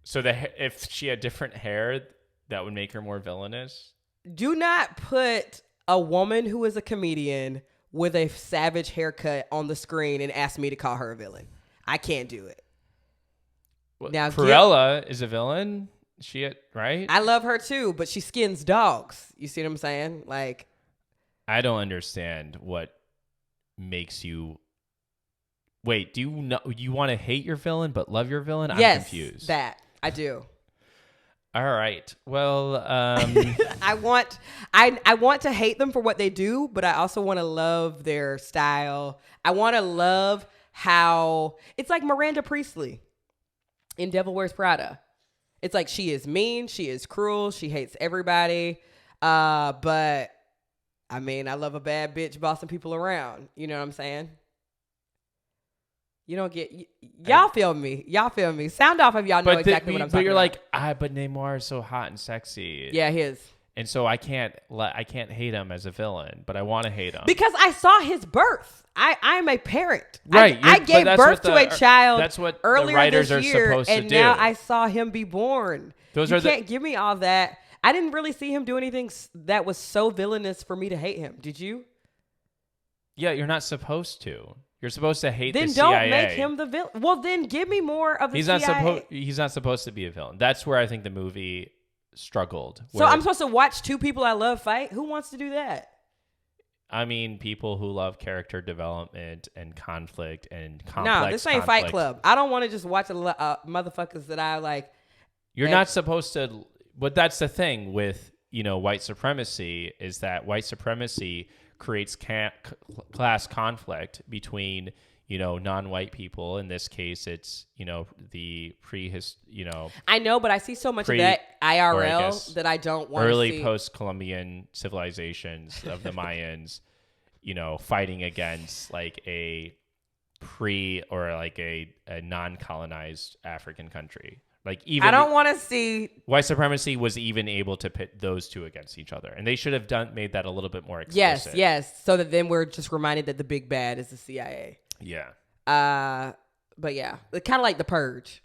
So if she had different hair, that would make her more villainous? Do not put a woman who is a comedian with a savage haircut on the screen and ask me to call her a villain. I can't do it. Well, now, Cruella is a villain. Right? I love her too, but she skins dogs. You see what I'm saying? Like, I don't understand what makes you. Wait, do you want to hate your villain but love your villain? I'm confused. That I do. All right. Well, I want to hate them for what they do, but I also want to love their style. I want to love how it's like Miranda Priestley in Devil Wears Prada. It's like she is mean, she is cruel, she hates everybody. But I mean, I love a bad bitch bossing people around. You know what I'm saying? You don't get y'all feel me. Y'all feel me. Sound off if y'all know exactly what I'm talking about. But you're like, but Namor is so hot and sexy. Yeah, he is. And so I can't hate him as a villain, but I want to hate him because I saw his birth. I'm a parent. Right. I gave birth to a child. That's what earlier the writers this year, are supposed to do. And now I saw him be born. You can't give me all that. I didn't really see him do anything that was so villainous for me to hate him. Did you? Yeah, you're not supposed to. You're supposed to hate the CIA. Then don't make him the villain. Well, then give me more of the CIA. He's not supposed to be a villain. That's where I think the movie struggled. So I'm supposed to watch two people I love fight? Who wants to do that? I mean, people who love character development and conflict and complex. No, this ain't Fight Club. I don't want to just watch motherfuckers that I like. You're not supposed to. But that's the thing with white supremacy is that white supremacy creates class conflict between non-white people. In this case, it's the I know, but I see so much of that IRL that I don't want to see. Early post-Columbian civilizations of the Mayans, fighting against like a a non-colonized African country. Like even I don't want to see white supremacy was even able to pit those two against each other, and they should have made that a little bit more explicit. Yes, so that then we're just reminded that the big bad is the CIA. Yeah. But yeah, kind of like the Purge.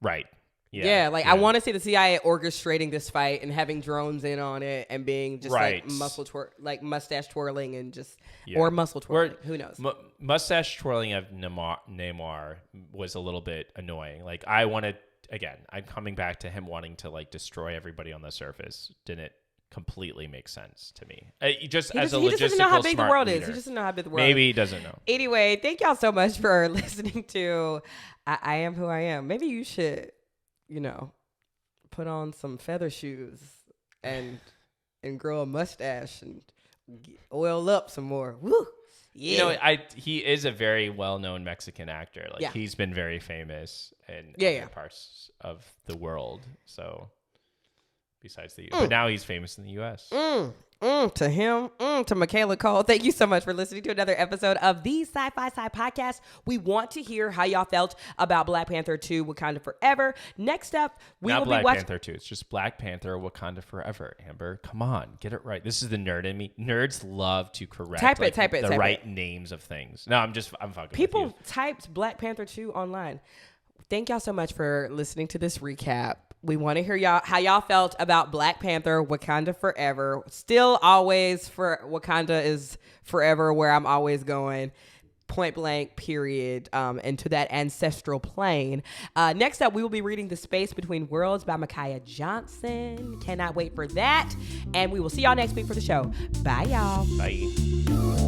Right. Yeah. I want to see the CIA orchestrating this fight and having drones in on it and being just like mustache twirling and just or muscle twirling. Who knows? Mustache twirling of Namor was a little bit annoying. Like Again, I'm coming back to him wanting to like destroy everybody on the surface. Didn't completely make sense to me. He just doesn't know how big the world is. He doesn't know how big the world is. Maybe he doesn't know. Anyway, thank y'all so much for listening to I Am Who I Am. Maybe you should, put on some feather shoes and grow a mustache and oil up some more. Woo! You know, he is a very well-known Mexican actor. Like he's been very famous in other parts of the world. So besides the U.S. But now he's famous in the U.S. To him, to Michaela Cole. Thank you so much for listening to another episode of the Sci-Fi Sci Podcast. We want to hear how y'all felt about Black Panther 2, Wakanda Forever. Next up, we will be watching... Black Panther 2. It's just Black Panther, Wakanda Forever. Amber, come on. Get it right. This is the nerd in me. Nerds love to correct the right names of things. No, I'm fucking People with you. typed Black Panther 2 online. Thank y'all so much for listening to this recap. We want to hear how y'all felt about Black Panther, Wakanda Forever. Still always for Wakanda is forever where I'm always going. Point blank, period, into that ancestral plane. Next up, we will be reading The Space Between Worlds by Micaiah Johnson. Cannot wait for that. And we will see y'all next week for the show. Bye, y'all. Bye.